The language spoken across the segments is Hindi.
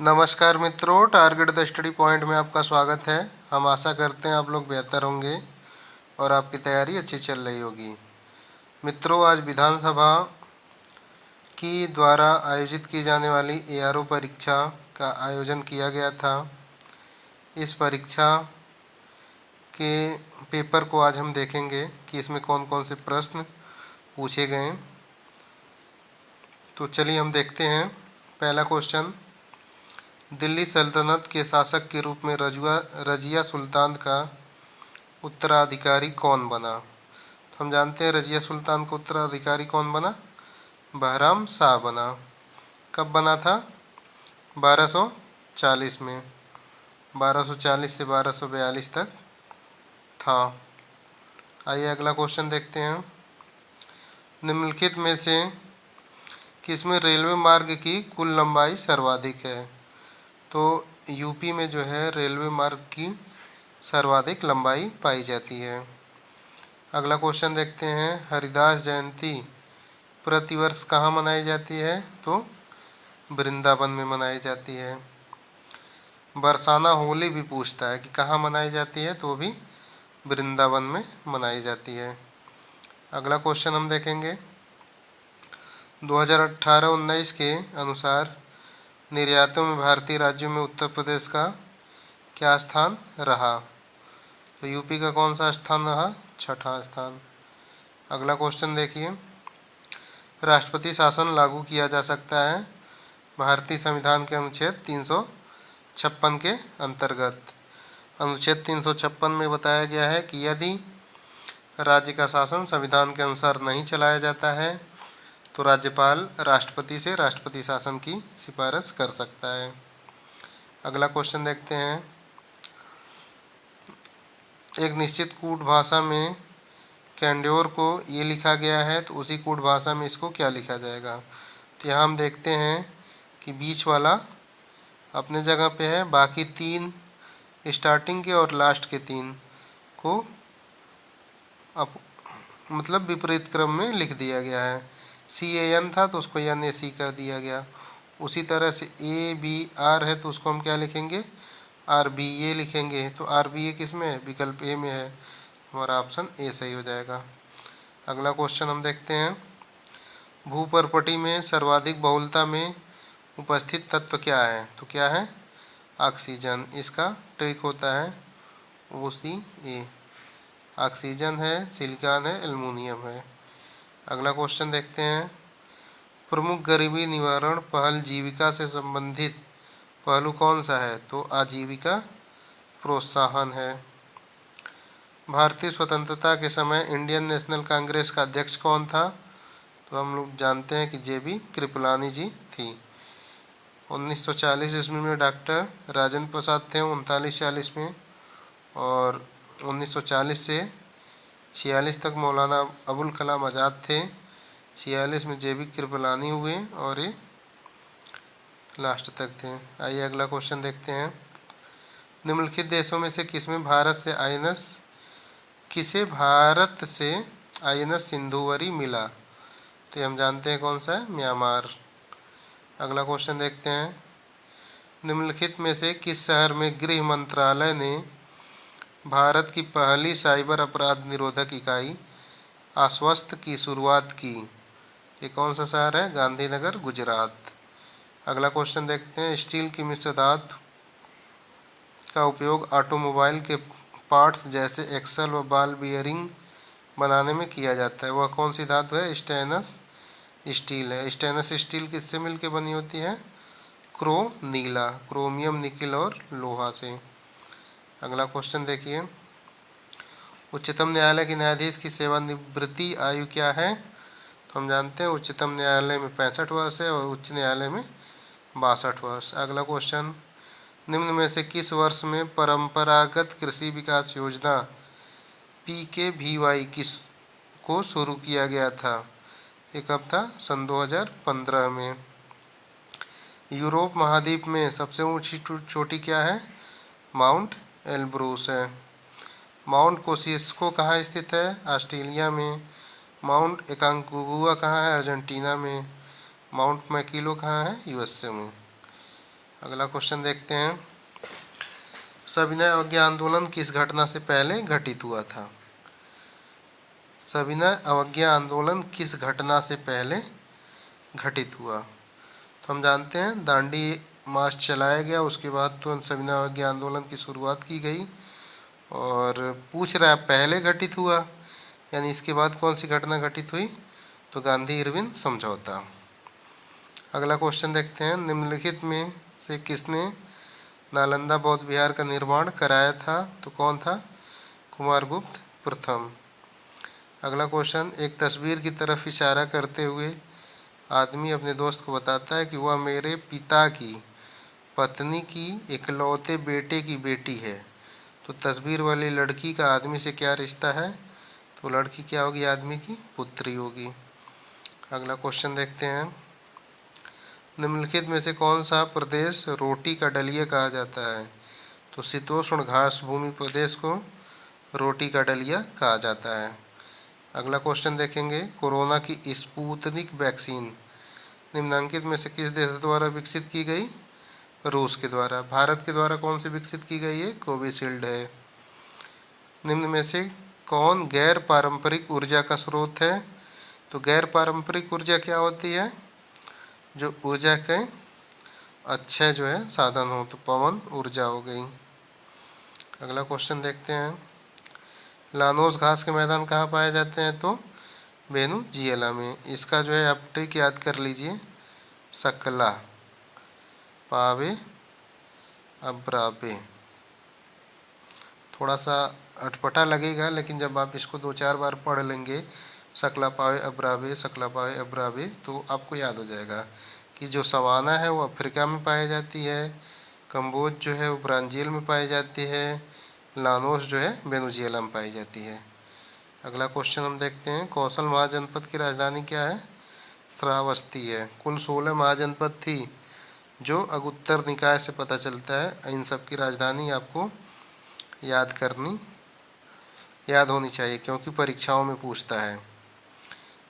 नमस्कार मित्रों, टारगेट द स्टडी पॉइंट में आपका स्वागत है। हम आशा करते हैं आप लोग बेहतर होंगे और आपकी तैयारी अच्छी चल रही होगी। मित्रों, आज विधानसभा की द्वारा आयोजित की जाने वाली एआरओ परीक्षा का आयोजन किया गया था। इस परीक्षा के पेपर को आज हम देखेंगे कि इसमें कौन कौन से प्रश्न पूछे गए। तो चलिए हम देखते हैं। पहला क्वेश्चन, दिल्ली सल्तनत के शासक के रूप में रजिया सुल्तान का उत्तराधिकारी कौन बना? तो हम जानते हैं रजिया सुल्तान का उत्तराधिकारी कौन बना? बहराम शाह बना। कब बना था? 1240 में। 1240 से 1242 तक था। आइए अगला क्वेश्चन देखते हैं। निम्नलिखित में से किसमें रेलवे मार्ग की कुल लंबाई सर्वाधिक है? तो यूपी में जो है रेलवे मार्ग की सर्वाधिक लंबाई पाई जाती है। अगला क्वेश्चन देखते हैं। हरिदास जयंती प्रतिवर्ष कहाँ मनाई जाती है? तो वृंदावन में मनाई जाती है। बरसाना होली भी पूछता है कि कहाँ मनाई जाती है, तो भी वृंदावन में मनाई जाती है। अगला क्वेश्चन हम देखेंगे। 2018-19 के अनुसार निर्यातों में भारतीय राज्यों में उत्तर प्रदेश का क्या स्थान रहा? तो यूपी का कौन सा स्थान रहा? छठा स्थान। अगला क्वेश्चन देखिए। राष्ट्रपति शासन लागू किया जा सकता है भारतीय संविधान के अनुच्छेद 356 के अंतर्गत। अनुच्छेद 356 में बताया गया है कि यदि राज्य का शासन संविधान के अनुसार नहीं चलाया जाता है तो राज्यपाल राष्ट्रपति से राष्ट्रपति शासन की सिफारिश कर सकता है। अगला क्वेश्चन देखते हैं। एक निश्चित कूट भाषा में कैंड्योर को ये लिखा गया है, तो उसी कूट भाषा में इसको क्या लिखा जाएगा? तो यहाँ हम देखते हैं कि बीच वाला अपने जगह पे है, बाकी तीन स्टार्टिंग के और लास्ट के तीन को मतलब विपरीत क्रम में लिख दिया गया है। CAN था तो उसको NAC कर दिया गया। उसी तरह से ABR है तो उसको हम क्या लिखेंगे? RBA लिखेंगे। तो RBA किस में है? विकल्प A में है। हमारा ऑप्शन A सही हो जाएगा। अगला क्वेश्चन हम देखते हैं। भूपर्पटी में सर्वाधिक बहुलता में उपस्थित तत्व क्या है? तो क्या है? ऑक्सीजन। इसका ट्रिक होता है OCA। ऑक्सीजन है, सिलिकॉन है, एल्युमिनियम है। अगला क्वेश्चन देखते हैं। प्रमुख गरीबी निवारण पहल जीविका से संबंधित पहलू कौन सा है? तो आजीविका प्रोत्साहन है। भारतीय स्वतंत्रता के समय इंडियन नेशनल कांग्रेस का अध्यक्ष कौन था? तो हम लोग जानते हैं कि JB कृपलानी जी थी। 1940 ईस्वी में डॉक्टर राजेंद्र प्रसाद थे 39-40 में, और 1940 से 46 तक मौलाना अबुल कलाम आज़ाद थे। 46 में JB कृपलानी हुए और ये लास्ट तक थे। आइए अगला क्वेश्चन देखते हैं। निम्नलिखित देशों में से किसे भारत से INS सिंधुवरी मिला? तो हम जानते हैं कौन सा है? म्यांमार। अगला क्वेश्चन देखते हैं। निम्नलिखित में से किस शहर में गृह मंत्रालय ने भारत की पहली साइबर अपराध निरोधक इकाई आश्वस्त की शुरुआत की? ये कौन सा शहर है? गांधीनगर, गुजरात। अगला क्वेश्चन देखते हैं। स्टील की मिश्र धातु का उपयोग ऑटोमोबाइल के पार्ट्स जैसे एक्सल व बॉल बियरिंग बनाने में किया जाता है। वह कौन सी धातु है? स्टेनलेस स्टील है। स्टेनलेस स्टील किससे मिलकर बनी होती है? नीला, क्रोमियम, निकिल और लोहा से। अगला क्वेश्चन देखिए। उच्चतम न्यायालय के न्यायाधीश की सेवानिवृत्ति आयु क्या है? तो हम जानते हैं उच्चतम न्यायालय में 65 वर्ष है और उच्च न्यायालय में 62 वर्ष। अगला क्वेश्चन। निम्न में से किस वर्ष में परंपरागत कृषि विकास योजना PKVY को शुरू किया गया था? ये कब था? सन 2015 में। यूरोप महाद्वीप में सबसे ऊंची चोटी क्या है? माउंट एल्ब्रूस है। माउंट कोसिस्को कहाँ स्थित है? ऑस्ट्रेलिया में। माउंट एकांगुआ कहाँ है? अर्जेंटीना में। माउंट मैकिलो कहाँ है? USA में। अगला क्वेश्चन देखते हैं, सविनय अवज्ञा आंदोलन किस घटना से पहले घटित हुआ था? सविनय अवज्ञा आंदोलन किस घटना से पहले घटित हुआ? तो हम जानते हैं दांडी मार्च चलाया गया, उसके बाद तो सविनय अवज्ञा आंदोलन की शुरुआत की गई। और पूछ रहा है पहले घटित हुआ, यानी इसके बाद कौन सी घटना घटित हुई? तो गांधी इरविन समझौता। अगला क्वेश्चन देखते हैं, निम्नलिखित में से किसने नालंदा बौद्ध विहार का निर्माण कराया था? तो कौन था? कुमारगुप्त प्रथम। अगला क्वेश्चन, एक तस्वीर की तरफ इशारा करते हुए आदमी अपने दोस्त को बताता है कि वह मेरे पिता की पत्नी की इकलौते बेटे की बेटी है। तो तस्वीर वाली लड़की का आदमी से क्या रिश्ता है? तो लड़की क्या होगी? आदमी की पुत्री होगी। अगला क्वेश्चन देखते हैं, निम्नलिखित में से कौन सा प्रदेश रोटी का डलिया कहा जाता है? तो शीतोष्ण घास भूमि प्रदेश को रोटी का डलिया कहा जाता है। अगला क्वेश्चन देखेंगे, कोरोना की स्पुतनिक वैक्सीन निम्नलिखित में से किस देश द्वारा विकसित की गई? रूस के द्वारा। भारत के द्वारा कौन सी विकसित की गई है? कोविशील्ड है। निम्न में से कौन गैर पारंपरिक ऊर्जा का स्रोत है? तो गैर पारंपरिक ऊर्जा क्या होती है? जो ऊर्जा के अच्छे जो है साधन हो, तो पवन ऊर्जा हो गई। अगला क्वेश्चन देखते हैं, लानोस घास के मैदान कहाँ पाए जाते हैं? तो वेनेजुएला में। इसका जो है आप ट्रिक याद कर लीजिए, सकला पावे अब्राबे। थोड़ा सा अटपटा लगेगा, लेकिन जब आप इसको 2-4 बार पढ़ लेंगे, सकला पावे अब्राबे, सकला पावे अब्राबे, तो आपको याद हो जाएगा कि जो सवाना है वो अफ्रीका में पाई जाती है, कंबोज जो है वो ब्राज़ील में पाई जाती है, लानोस जो है वेनेजुएला में पाई जाती है। अगला क्वेश्चन हम देखते हैं, कौशल महाजनपद की राजधानी क्या है? श्रावस्ती है। कुल 16 महाजनपद थी, जो अगुत्तर निकाय से पता चलता है। इन सब की राजधानी आपको याद होनी चाहिए, क्योंकि परीक्षाओं में पूछता है।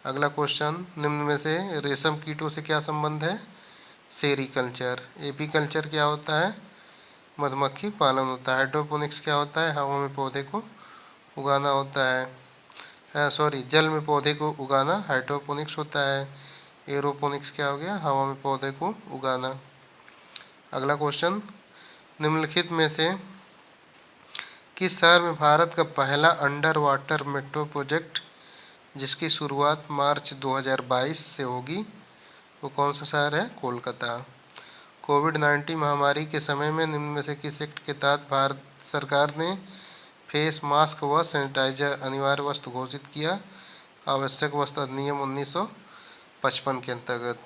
अगला क्वेश्चन, निम्न में से रेशम कीटों से क्या संबंध है? सेरीकल्चर। एपीकल्चर क्या होता है? मधुमक्खी पालन होता है। हाइड्रोपोनिक्स क्या होता है? हवा में पौधे को उगाना होता है। जल में पौधे को उगाना हाइड्रोपोनिक्स होता है। एरोपोनिक्स क्या हो गया? हवा में पौधे को उगाना। अगला क्वेश्चन, निम्नलिखित में से किस शहर में भारत का पहला अंडर वाटर मेट्रो प्रोजेक्ट जिसकी शुरुआत मार्च 2022 से होगी, वो कौन सा शहर है? कोलकाता। कोविड-19 महामारी के समय में निम्न में से किस एक्ट के तहत भारत सरकार ने फेस मास्क व सैनिटाइजर अनिवार्य वस्तु घोषित किया? आवश्यक वस्तु अधिनियम 1955 के अंतर्गत।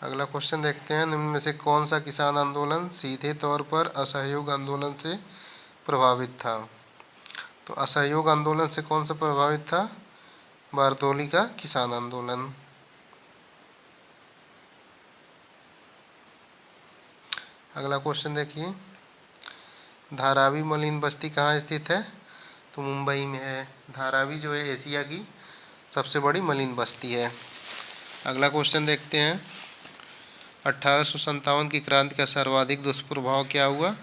अगला क्वेश्चन देखते हैं, निम्न में से कौन सा किसान आंदोलन सीधे तौर पर असहयोग आंदोलन से प्रभावित था? तो असहयोग आंदोलन से कौन सा प्रभावित था? बारदोली का किसान आंदोलन। अगला क्वेश्चन देखिए, धारावी मलिन बस्ती कहाँ स्थित है? तो मुंबई में है। धारावी जो है एशिया की सबसे बड़ी मलिन बस्ती है। अगला क्वेश्चन देखते हैं, 1857 की क्रांति का सर्वाधिक दुष्प्रभाव क्या हुआ?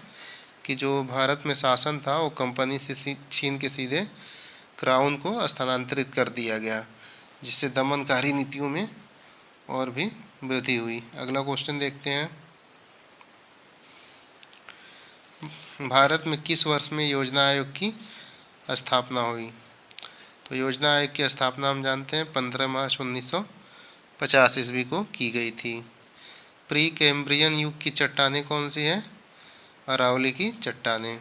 कि जो भारत में शासन था वो कंपनी से छीन के सीधे क्राउन को स्थानांतरित कर दिया गया, जिससे दमनकारी नीतियों में और भी वृद्धि हुई। अगला क्वेश्चन देखते हैं, भारत में किस वर्ष में योजना आयोग की स्थापना हुई? तो योजना आयोग की स्थापना हम जानते हैं 15 मार्च 1950 ईस्वी को की गई थी। प्री कैम्ब्रियन युग की चट्टानें कौन सी हैं? अरावली की चट्टानें।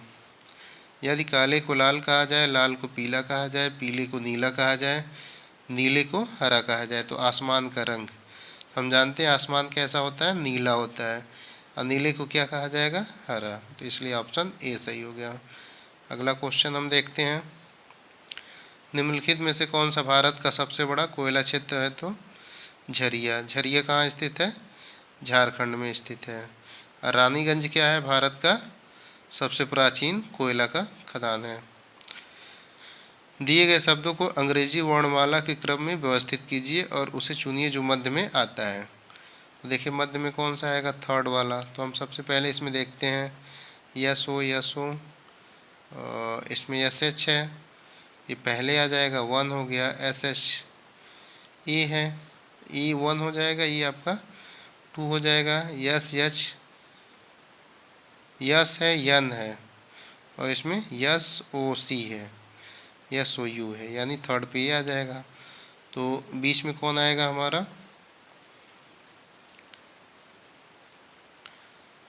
यदि काले को लाल कहा जाए, लाल को पीला कहा जाए, पीले को नीला कहा जाए, नीले को हरा कहा जाए, तो आसमान का रंग हम जानते हैं आसमान कैसा होता है? नीला होता है। और नीले को क्या कहा जाएगा? हरा। तो इसलिए ऑप्शन ए सही हो गया। अगला क्वेश्चन हम देखते हैं, निम्नलिखित में से कौन सा भारत का सबसे बड़ा कोयला क्षेत्र है? तो झरिया। झरिया कहाँ स्थित है? झारखंड में स्थित है। और रानीगंज क्या है? भारत का सबसे प्राचीन कोयला का खदान है। दिए गए शब्दों को अंग्रेजी वर्णमाला के क्रम में व्यवस्थित कीजिए और उसे चुनिए जो मध्य में आता है। तो देखिए मध्य में कौन सा आएगा, थर्ड वाला। तो हम सबसे पहले इसमें देखते हैं, यस हो, इसमें एस एच है, ये पहले आ जाएगा, वन हो गया, एस एच। ई है, ई वन हो जाएगा, ई आपका टू हो जाएगा, यस एच, यस है, यन है, और इसमें यस ओ सी है, यस ओ यू है, यानी थर्ड पे ये आ जाएगा। तो बीच में कौन आएगा हमारा,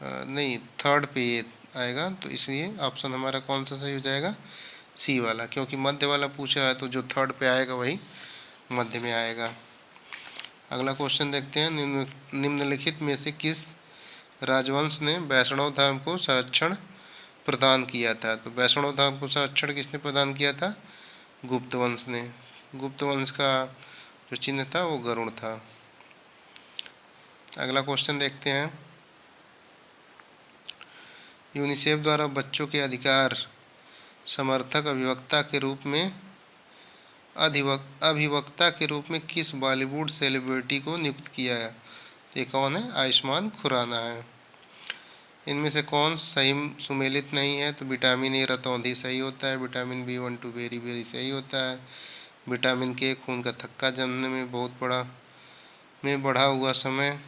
नहीं थर्ड पे ये आएगा, तो इसलिए ऑप्शन हमारा कौन सा सही हो जाएगा, सी वाला, क्योंकि मध्य वाला पूछा है तो जो थर्ड पे आएगा वही मध्य में आएगा। अगला क्वेश्चन देखते हैं, निम्नलिखित में से किस राजवंश ने वैष्णव धर्म को संरक्षण प्रदान किया था। तो वैष्णव धर्म को संरक्षण किसने प्रदान किया था, गुप्त वंश ने। गुप्त वंश का जो चिन्ह था वो गरुड़ था। अगला क्वेश्चन देखते हैं, यूनिसेफ द्वारा बच्चों के अधिकार समर्थक अभिवक्ता के रूप में अभिवक्ता के रूप में किस बॉलीवुड सेलिब्रिटी को नियुक्त किया है। ये कौन है, आयुष्मान खुराना है। इनमें से कौन सही सुमेलित नहीं है, तो विटामिन ए रतौंधी सही होता है, विटामिन B12 वेरी वेरी सही होता है, विटामिन के खून का थक्का जमने में बढ़ा हुआ समय,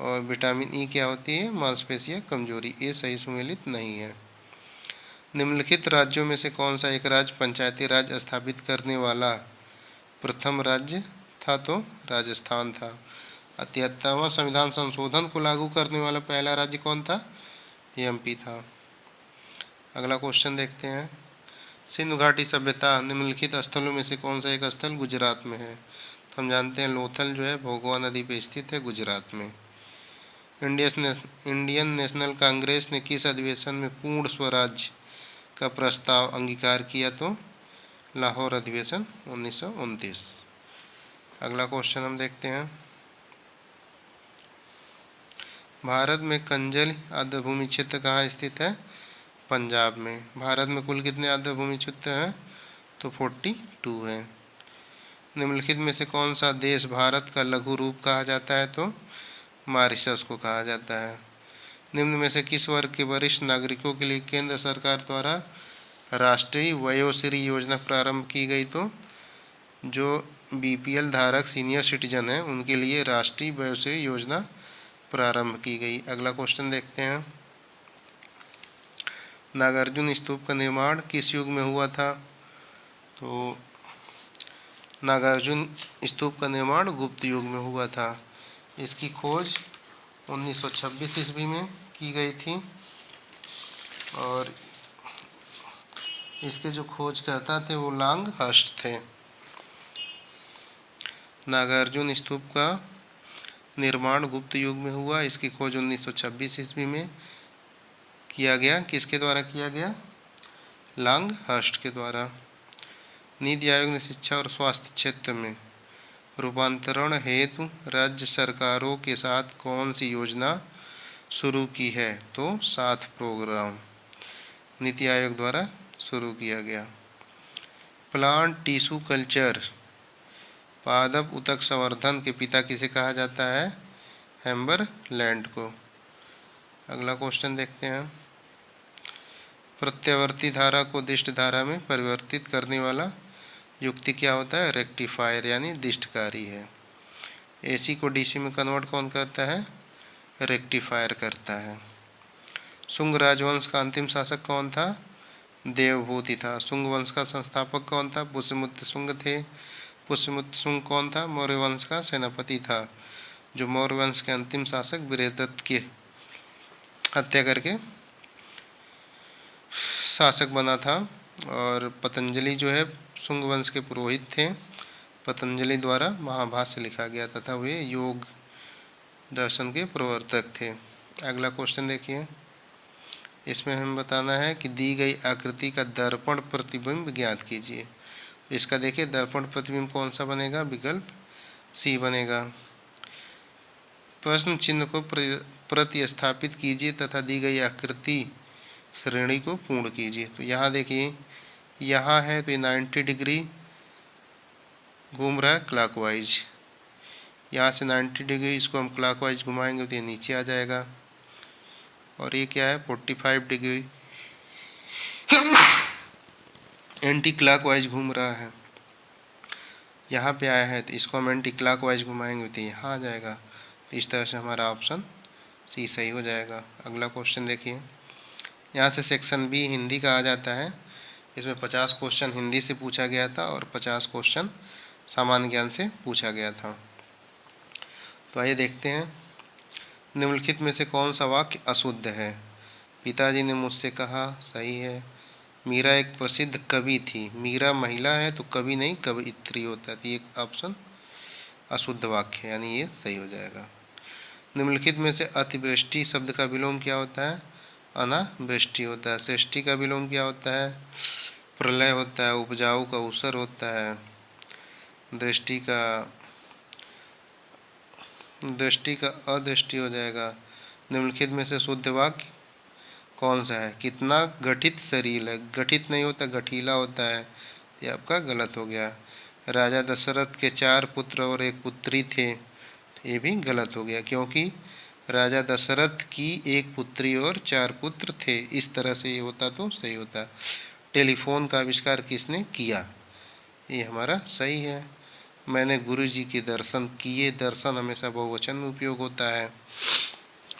और विटामिन ई क्या होती है, मांसपेशियां कमजोरी, ये सही सुमेलित नहीं है। निम्नलिखित राज्यों में से कौन सा एक राज्य पंचायती राज स्थापित करने वाला प्रथम राज्य था, तो राजस्थान था। 73वां संविधान संशोधन को लागू करने वाला पहला राज्य कौन था, MP था। अगला क्वेश्चन देखते हैं, सिंधु घाटी सभ्यता निम्नलिखित स्थलों में से कौन सा एक स्थल गुजरात में है। तो हम जानते हैं लोथल जो है भोगवा नदी पे स्थित है गुजरात में। इंडियन नेशनल कांग्रेस ने किस अधिवेशन में पूर्ण स्वराज का प्रस्ताव अंगीकार किया, तो लाहौर अधिवेशन 1929। अगला क्वेश्चन हम देखते हैं, भारत में कंजल आर्द्रभूमि क्षेत्र कहाँ स्थित है, पंजाब में। भारत में कुल कितने आर्द्रभूमि क्षेत्र हैं, तो 42 है। निम्नलिखित में से कौन सा देश भारत का लघु रूप कहा जाता है, तो मॉरिशस को कहा जाता है। निम्न में से किस वर्ग के वरिष्ठ नागरिकों के लिए केंद्र सरकार द्वारा राष्ट्रीय वयोश्री योजना प्रारंभ की गई, तो जो BPL धारक सीनियर सिटीजन हैं उनके लिए राष्ट्रीय वयोश्री योजना प्रारंभ की गई। अगला क्वेश्चन देखते हैं, नागार्जुन स्तूप का निर्माण किस युग में हुआ था, तो नागार्जुन स्तूप का निर्माण गुप्त युग में हुआ था। इसकी खोज 1926 ईस्वी में की गई थी, और इसके जो खोजकर्ता थे वो लांग हस्ट थे। नागार्जुन स्तूप का निर्माण गुप्त युग में हुआ, इसकी खोज 1926 ईस्वी में किया गया। किसके द्वारा किया गया, लांग हस्ट के द्वारा। नीति आयोग ने शिक्षा और स्वास्थ्य क्षेत्र में रूपांतरण हेतु राज्य सरकारों के साथ कौन सी योजना शुरू की है, तो साथ प्रोग्राम नीति आयोग द्वारा शुरू किया गया। प्लांट टिश्यू कल्चर पादप उत्तक संवर्धन के पिता किसे कहा जाता है, हेम्बरलैंड को। अगला क्वेश्चन देखते हैं, प्रत्यावर्ती धारा को दिष्ट धारा में परिवर्तित करने वाला युक्ति क्या होता है, रेक्टिफायर यानी दिष्टकारी है। AC को DC में कन्वर्ट कौन करता है, रेक्टिफायर करता है। शुंग राजवंश का अंतिम शासक कौन था, देवभूति था। शुंग वंश का संस्थापक कौन था, पुष्यमुत्र शुंग थे। पुष्यमुत्र शुंग कौन था, मौर्य वंश का सेनापति था, जो मौर्य वंश के अंतिम शासक वीरदत्त की हत्या करके शासक बना था। और पतंजलि जो है शुंग वंश के पुरोहित थे। पतंजलि द्वारा महाभाष्य लिखा गया तथा वे योग दर्शन के प्रवर्तक थे। अगला क्वेश्चन देखिए, इसमें हमें बताना है कि दी गई आकृति का दर्पण प्रतिबिंब ज्ञात कीजिए। इसका देखिए दर्पण प्रतिबिंब कौन सा बनेगा, विकल्प C बनेगा। प्रश्न चिन्ह को प्रतिस्थापित कीजिए तथा दी गई आकृति श्रेणी को पूर्ण कीजिए। तो यहाँ देखिए, यहाँ है तो ये 90 डिग्री घूम रहा है क्लॉकवाइज, यहाँ से 90 डिग्री इसको हम क्लॉकवाइज घुमाएंगे तो ये नीचे आ जाएगा। और ये क्या है 45 डिग्री एंटी क्लॉकवाइज घूम रहा है, यहाँ पे आया है तो इसको हम एंटी क्लॉकवाइज घुमाएंगे तो यहाँ आ जाएगा। इस तरह से हमारा ऑप्शन सी सही हो जाएगा। अगला क्वेश्चन देखिए, यहाँ से सेक्शन बी हिंदी का आ जाता है। इसमें 50 क्वेश्चन हिंदी से पूछा गया था और 50 क्वेश्चन सामान्य ज्ञान से पूछा गया था। तो आइए देखते हैं, निम्नलिखित में से कौन सा वाक्य अशुद्ध है। पिताजी ने मुझसे कहा, सही है। मीरा एक प्रसिद्ध कवि थी। मीरा महिला है तो कवि नहीं कवयित्री होता है, तो ये ऑप्शन अशुद्ध वाक्य है, यानी ये सही हो जाएगा। निम्नलिखित में से अतिवृष्टि शब्द का विलोम क्या होता है, अनावृष्टि होता है। सृष्टि का विलोम क्या होता है, प्रलय होता है। उपजाऊ का ऊसर होता है। दृष्टि का अदृष्टि हो जाएगा। निम्नलिखित में से शुद्ध वाक्य कौन सा है, कितना गठित शरीर है। गठित नहीं होता, गठीला होता है, ये आपका गलत हो गया। राजा दशरथ के 4 पुत्र और 1 पुत्री थे, ये भी गलत हो गया, क्योंकि राजा दशरथ की 1 पुत्री और 4 पुत्र थे। इस तरह से ये होता तो सही होता। टेलीफोन का आविष्कार किसने किया, ये हमारा सही है। मैंने गुरु जी के दर्शन किए। दर्शन हमेशा बहुवचन में उपयोग होता है।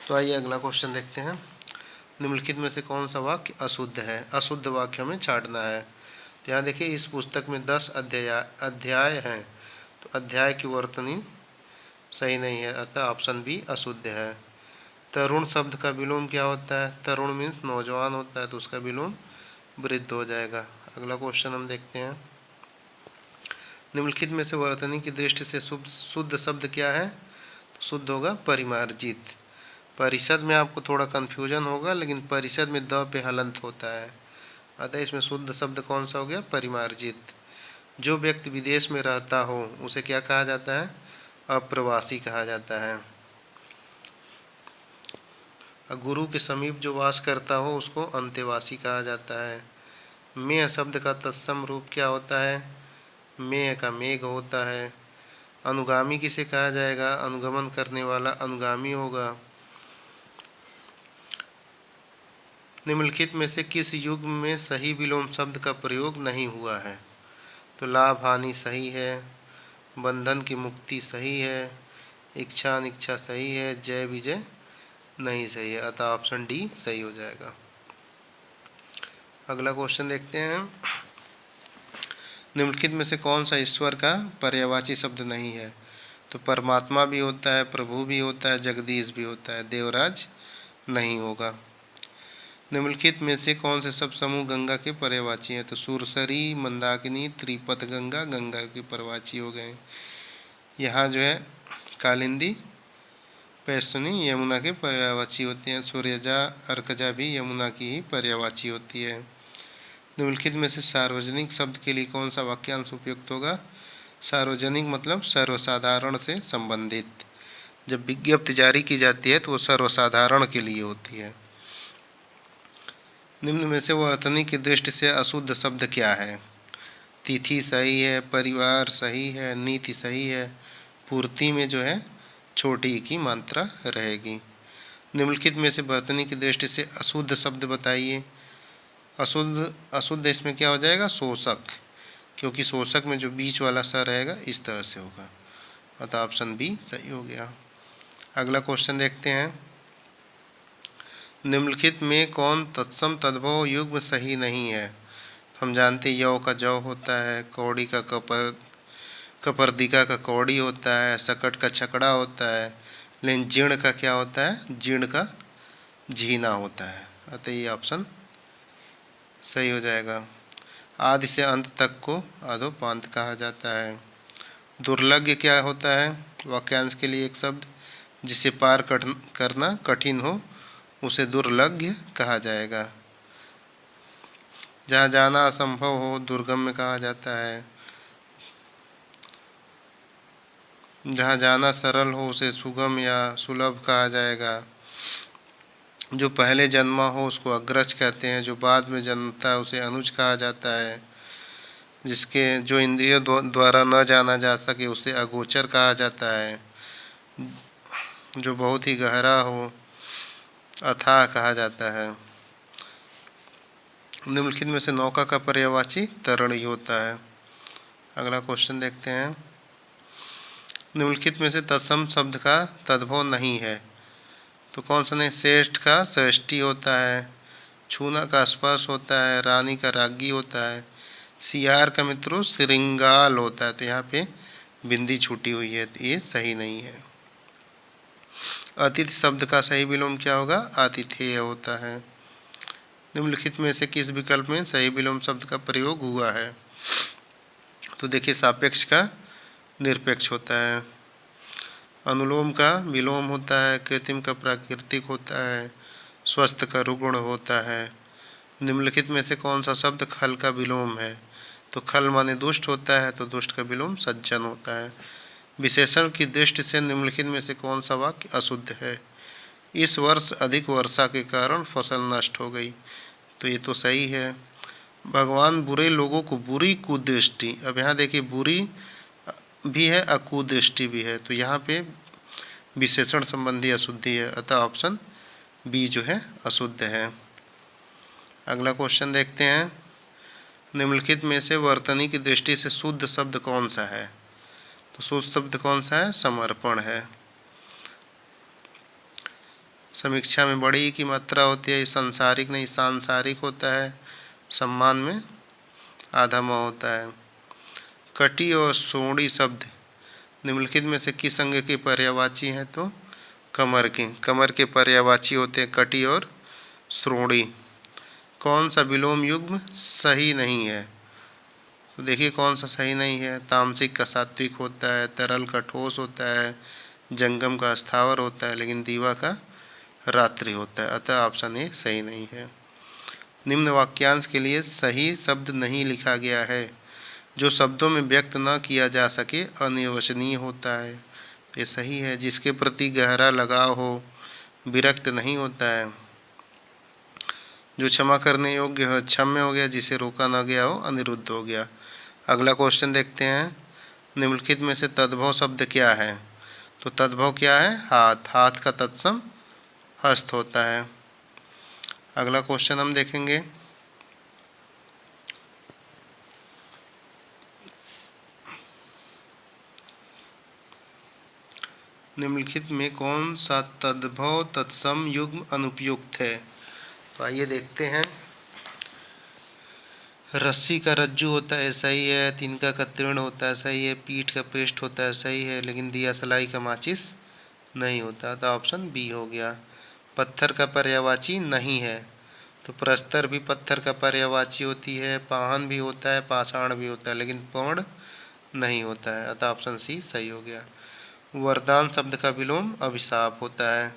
तो आइए अगला क्वेश्चन देखते हैं, निम्नलिखित में से कौन सा वाक्य अशुद्ध है। अशुद्ध वाक्य हमें छांटना है। तो यहाँ देखिए, इस पुस्तक में 10 अध्याय हैं, तो अध्याय की वर्तनी सही नहीं है, अतः ऑप्शन बी अशुद्ध है। तरुण शब्द का विलोम क्या होता है, तरुण मीन्स नौजवान होता है, तो उसका विलोम वृद्ध हो जाएगा। अगला क्वेश्चन हम देखते हैं, निम्नलिखित में से वर्तनी की दृष्टि से शुद्ध शब्द क्या है, तो शुद्ध होगा परिमार्जित। परिषद में आपको थोड़ा कन्फ्यूजन होगा, लेकिन परिषद में द पे हलंत होता है, अतः इसमें शुद्ध शब्द कौन सा हो गया, परिमार्जित। जो व्यक्ति विदेश में रहता हो उसे क्या कहा जाता है, अप्रवासी कहा जाता है। गुरु के समीप जो वास करता हो उसको अंतेवासी कहा जाता है। मेय शब्द का तत्सम रूप क्या होता है, मेय का मेघ होता है। अनुगामी किसे कहा जाएगा, अनुगमन करने वाला अनुगामी होगा। निम्नलिखित में से किस युग में सही विलोम शब्द का प्रयोग नहीं हुआ है, तो लाभ हानि सही है, बंधन की मुक्ति सही है, इच्छा अनिच्छा सही है, जय विजय नहीं सही है, अतः ऑप्शन डी सही हो जाएगा। अगला क्वेश्चन देखते हैं, निम्नलिखित में से कौन सा ईश्वर का पर्यायवाची शब्द नहीं है, तो परमात्मा भी होता है, प्रभु भी होता है, जगदीश भी होता है, देवराज नहीं होगा। निम्नलिखित में से कौन से सब समूह गंगा के पर्यायवाची हैं, तो सुरसरी, मंदाकिनी, त्रिपथ गंगा गंगा के पर्यायवाची हो गए। यहाँ जो है कालिंदी, पैसुनी यमुना के पर्यायवाची होते हैं। सूर्यजा, अर्कजा भी यमुना की ही पर्यायवाची होती है। निम्नलिखित में से सार्वजनिक शब्द के लिए कौन सा वाक्यांश उपयुक्त होगा, सार्वजनिक मतलब सर्वसाधारण से संबंधित। जब विज्ञप्ति जारी की जाती है तो वो सर्वसाधारण के लिए होती है। निम्न में से वर्तनी की दृष्टि से अशुद्ध शब्द क्या है, तिथि सही है, परिवार सही है, नीति सही है, पूर्ति में जो है छोटी की मात्रा रहेगी। निम्नलिखित में से वर्तनी की दृष्टि से अशुद्ध शब्द बताइए। अशुद्ध इसमें क्या हो जाएगा, शोषक, क्योंकि शोषक में जो बीच वाला स रहेगा इस तरह से होगा, अतः ऑप्शन बी सही हो गया। अगला क्वेश्चन देखते हैं, निम्नलिखित में कौन तत्सम तद्भव युग्म सही नहीं है। हम जानते यौ का जौ होता है, कौड़ी का कपर्दिका का कौड़ी होता है, सकट का छकड़ा होता है, लेकिन जीर्ण का क्या होता है, जीर्ण का झीना होता है, अतः ये ऑप्शन सही हो जाएगा। आदि से अंत तक को अधोपांत कहा जाता है। दुर्लभ क्या होता है, वाक्यांश के लिए एक शब्द जिसे पार करना कठिन हो उसे दुर्लभ कहा जाएगा। जहाँ जाना असंभव हो दुर्गम्य कहा जाता है। जहाँ जाना सरल हो उसे सुगम या सुलभ कहा जाएगा। जो पहले जन्मा हो उसको अग्रज कहते हैं, जो बाद में जन्मता है उसे अनुज कहा जाता है। जिसके जो इंद्रियों द्वारा न जाना जा सके उसे अगोचर कहा जाता है। जो बहुत ही गहरा हो, अथाह कहा जाता है। निम्नलिखित में से नौका का पर्यायवाची तरणीय होता है। अगला क्वेश्चन देखते हैं। निम्नलिखित में से तत्सम शब्द का तद्भव नहीं है, तो कौन सा नहीं? श्रेष्ठ का श्रेष्ठी होता है, छूना का स्पर्श होता है, रानी का राज्ञी होता है, सियार का मित्रों श्रृंगाल होता है। तो यहाँ पे बिंदी छूटी हुई है, तो ये सही नहीं है। अतिथि शब्द का सही विलोम क्या होगा? आतिथेय होता है। निम्नलिखित में से किस विकल्प में सही विलोम शब्द का प्रयोग हुआ है? तो देखिए, सापेक्ष का निरपेक्ष होता है, अनुलोम का विलोम होता है, कृत्रिम का प्राकृतिक होता है, स्वस्थ का रुगुण होता है। निम्नलिखित में से कौन सा शब्द खल का विलोम है? तो खल माने दुष्ट होता है, तो दुष्ट का विलोम सज्जन होता है। विशेषण की दृष्टि से निम्नलिखित में से कौन सा वाक्य अशुद्ध है? इस वर्ष अधिक वर्षा के कारण फसल नष्ट हो गई, तो ये तो सही है। भगवान बुरे लोगों को बुरी कुदृष्टि, अब यहाँ देखिए बुरी भी है और कुदृष्टि भी है, तो यहाँ पे विशेषण संबंधी अशुद्धि है, अतः ऑप्शन बी जो है अशुद्ध है। अगला क्वेश्चन देखते हैं। निम्नलिखित में से वर्तनी की दृष्टि से शुद्ध शब्द कौन सा है? तो शुद्ध शब्द कौन सा है? समर्पण है। समीक्षा में बड़ी की मात्रा होती है, सांसारिक नहीं सांसारिक होता है, सम्मान में आधा म होता है। कटी और सोड़ी शब्द निम्नलिखित में से किस अंग के पर्यायवाची हैं? तो कमर के पर्यायवाची होते हैं कटी और श्रोणी। कौन सा विलोम युग्म सही नहीं है? तो देखिए कौन सा सही नहीं है। तामसिक का सात्विक होता है, तरल का ठोस होता है, जंगम का स्थावर होता है, लेकिन दीवा का रात्रि होता है, अतः ऑप्शन ए सही नहीं है। निम्न वाक्यांश के लिए सही शब्द नहीं लिखा गया है। जो शब्दों में व्यक्त न किया जा सके अनिर्वचनीय होता है, ये सही है। जिसके प्रति गहरा लगाव हो विरक्त नहीं होता है। जो क्षमा करने योग्य हो क्षम्य हो गया, जिसे रोका न गया हो अनिरुद्ध हो गया। अगला क्वेश्चन देखते हैं। निम्नलिखित में से तद्भव शब्द क्या है? तो तद्भव क्या है? हाथ। हाथ का तत्सम हस्त होता है। अगला क्वेश्चन हम देखेंगे। निम्नलिखित में कौन सा तद्भव तत्सम युग्म अनुपयुक्त है? तो आइए देखते हैं। रस्सी का रज्जु होता है, सही है। तिनका का तीर्ण होता है, सही है। पीठ का पृष्ठ होता है, सही है। लेकिन दिया सलाई का माचिस नहीं होता, तो ऑप्शन बी हो गया। पत्थर का पर्यायवाची नहीं है, तो प्रस्तर भी पत्थर का पर्यायवाची होती है, पाहन भी होता है, पाषाण भी होता है, लेकिन पर्ण नहीं होता है, अतः ऑप्शन सी सही हो गया। वरदान शब्द का विलोम अभिशाप होता है।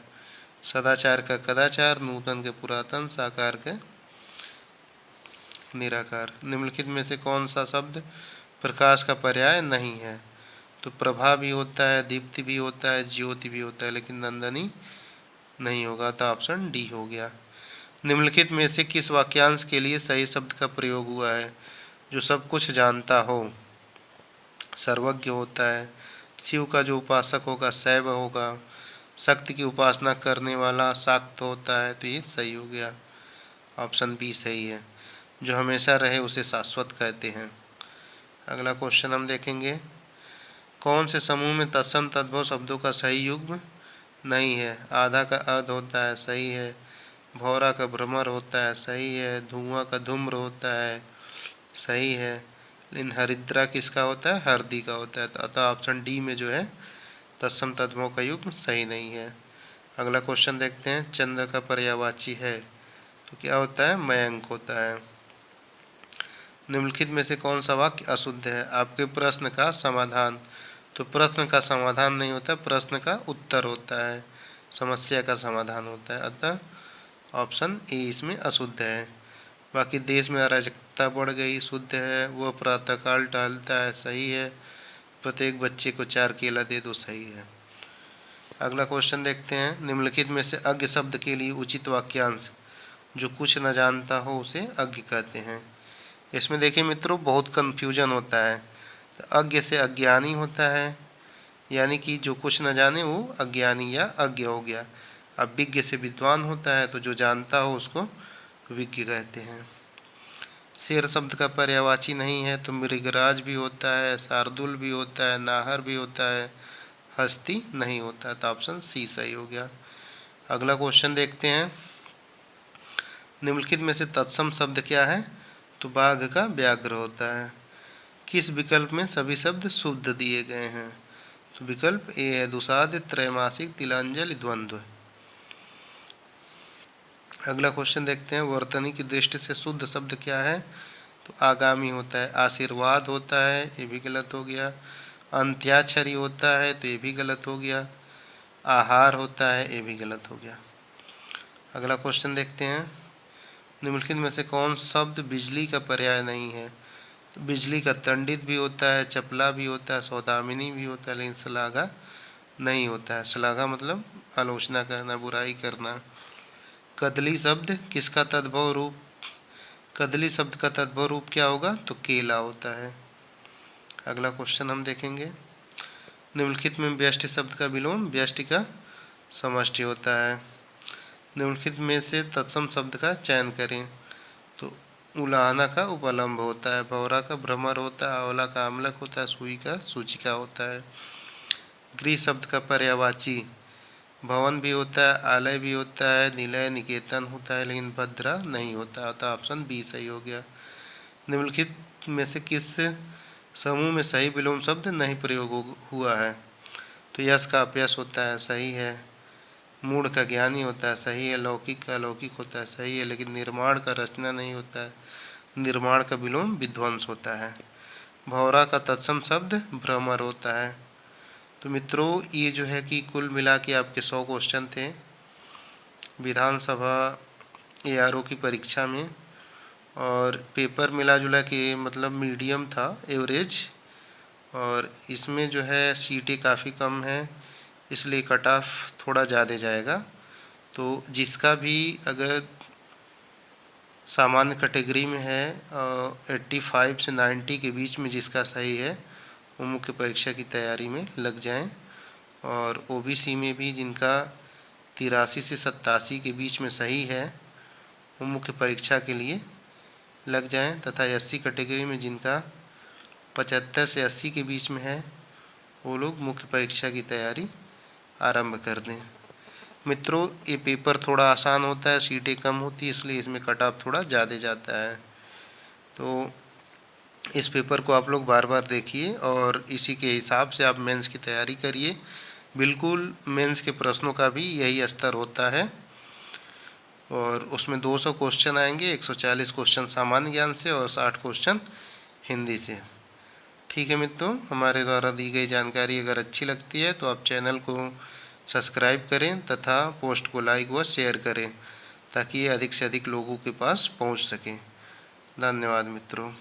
सदाचार का कदाचार, नूतन के पुरातन, साकार के निराकार। निम्नलिखित में से कौन सा शब्द प्रकाश का पर्याय नहीं है? तो प्रभा भी होता है, दीप्ति भी होता है, ज्योति भी होता है, लेकिन नंदनी नहीं होगा, तो ऑप्शन डी हो गया। निम्नलिखित में से किस वाक्यांश के लिए सही शब्द का प्रयोग हुआ है? जो सब कुछ जानता हो, सर्वज्ञ होता है। शिव का जो उपासक होगा शैव होगा। शक्ति की उपासना करने वाला शाक्त होता है, तो ये सही हो गया, ऑप्शन बी सही है। जो हमेशा रहे उसे शाश्वत कहते हैं। अगला क्वेश्चन हम देखेंगे। कौन से समूह में तत्सम तद्भव शब्दों का सही युग्म नहीं है? आधा का अर्ध होता है, सही है। भौरा का भ्रमर होता है, सही है। धुआं का धूम्र होता है, सही है। लेकिन हरिद्रा किसका होता है? हरदी का होता है, अतः ऑप्शन डी में जो है तत्सम तद्भव का युग्म सही नहीं है। अगला क्वेश्चन देखते हैं। चंद्र का पर्यायवाची है, तो क्या होता है? मयंक होता है। निम्नलिखित में से कौन सा वाक्य अशुद्ध है? आपके प्रश्न का समाधान, तो प्रश्न का समाधान नहीं होता, प्रश्न का उत्तर होता है, समस्या का समाधान होता है, अतः ऑप्शन ए इसमें अशुद्ध है। बाकी देश में अराजकता बढ़ गई, शुद्ध है। वह प्रातःकाल टहलता है, सही है। प्रत्येक बच्चे को 4 केला दे दो, सही है। अगला क्वेश्चन देखते हैं। निम्नलिखित में से अज्ञ शब्द के लिए उचित वाक्यांश, जो कुछ न जानता हो उसे अज्ञ कहते हैं। इसमें देखिए मित्रों बहुत कन्फ्यूजन होता है। तो अज्ञ से अज्ञानी होता है, यानी कि जो कुछ न जाने वो अज्ञानी या अज्ञ हो गया। अब विज्ञ से विद्वान होता है, तो जो जानता हो उसको विज्ञ कहते हैं। शेर शब्द का पर्यायवाची नहीं है, तो मृगराज भी होता है, शार्दुल भी होता है, नाहर भी होता है, हस्ती नहीं होता है। तो ऑप्शन सी सही हो गया। अगला क्वेश्चन देखते हैं। निम्नलिखित में से तत्सम शब्द क्या है? तो बाघ का व्याघ्र होता है। किस विकल्प में सभी शब्द शुद्ध दिए गए हैं? तो विकल्प ए है दुसाध, त्रैमासिक, तिलांजलि, द्वंद्व। अगला क्वेश्चन देखते हैं। वर्तनी की दृष्टि से शुद्ध शब्द क्या है? तो आगामी होता है। आशीर्वाद होता है, ये भी गलत हो गया। अंत्याक्षरी होता है, तो ये भी गलत हो गया। आहार होता है, ये भी गलत हो गया। अगला क्वेश्चन देखते हैं। निम्नलिखित में से कौन शब्द बिजली का पर्याय नहीं है? तो बिजली का तंडित भी होता है, चपला भी होता है, सौदामिनी भी होता है, लेकिन श्लाघा नहीं होता है। श्लाघा मतलब आलोचना करना, बुराई करना। कदली शब्द किसका तद्भव रूप? कदली शब्द का तद्भव रूप क्या होगा? तो केला होता है। अगला क्वेश्चन हम देखेंगे। निम्नलिखित में व्यष्टि शब्द का विलोम व्यष्टि का समष्टि होता है। निम्नलिखित में से तत्सम शब्द का चयन करें। तो उलाहना का उपलम्ब होता है, भौरा का भ्रमर होता है, आंवला का आमलक होता है, सुई का सूचिका होता है। गृह शब्द का पर्यायवाची भवन भी होता है, आलय भी होता है, निलय निकेतन होता है, लेकिन भद्रा नहीं होता। तो ऑप्शन बी सही हो गया। निम्नलिखित में से किस समूह में सही विलोम शब्द नहीं प्रयोग हुआ है? तो यश का अपयश होता है, सही है। मूढ़ का ज्ञानी होता है, सही है। लौकिक का अलौकिक होता है, सही है। लेकिन निर्माण का रचना नहीं होता है, निर्माण का विलोम विध्वंस होता है। भौरा का तत्सम शब्द भ्रमर होता है। तो मित्रों, ये जो है कि कुल मिला के आपके 100 क्वेश्चन थे विधानसभा ARO की परीक्षा में, और पेपर मिला जुला के मतलब मीडियम था, एवरेज। और इसमें जो है सीटें काफ़ी कम है, इसलिए कट ऑफ थोड़ा ज़्यादा जाएगा। तो जिसका भी अगर सामान्य कैटेगरी में है 85 से 90 के बीच में जिसका सही है, वो मुख्य परीक्षा की तैयारी में लग जाएं। और OBC में भी जिनका 83 से 87 के बीच में सही है, वो मुख्य परीक्षा के लिए लग जाएं। तथा SC कैटेगरी में जिनका 75 से 80 के बीच में है, वो लोग मुख्य परीक्षा की तैयारी आरंभ कर दें। मित्रों, ये पेपर थोड़ा आसान होता है, सीटें कम होती है, इसलिए इसमें कट ऑफ थोड़ा ज़्यादा जाता है। तो इस पेपर को आप लोग बार बार देखिए और इसी के हिसाब से आप मेंस की तैयारी करिए। बिल्कुल मेंस के प्रश्नों का भी यही स्तर होता है, और उसमें 200 क्वेश्चन आएंगे, 140 क्वेश्चन सामान्य ज्ञान से और 60 क्वेश्चन हिंदी से। ठीक है मित्रों, हमारे द्वारा दी गई जानकारी अगर अच्छी लगती है तो आप चैनल को सब्सक्राइब करें तथा पोस्ट को लाइक व शेयर करें, ताकि ये अधिक से अधिक लोगों के पास पहुंच सके। धन्यवाद मित्रों।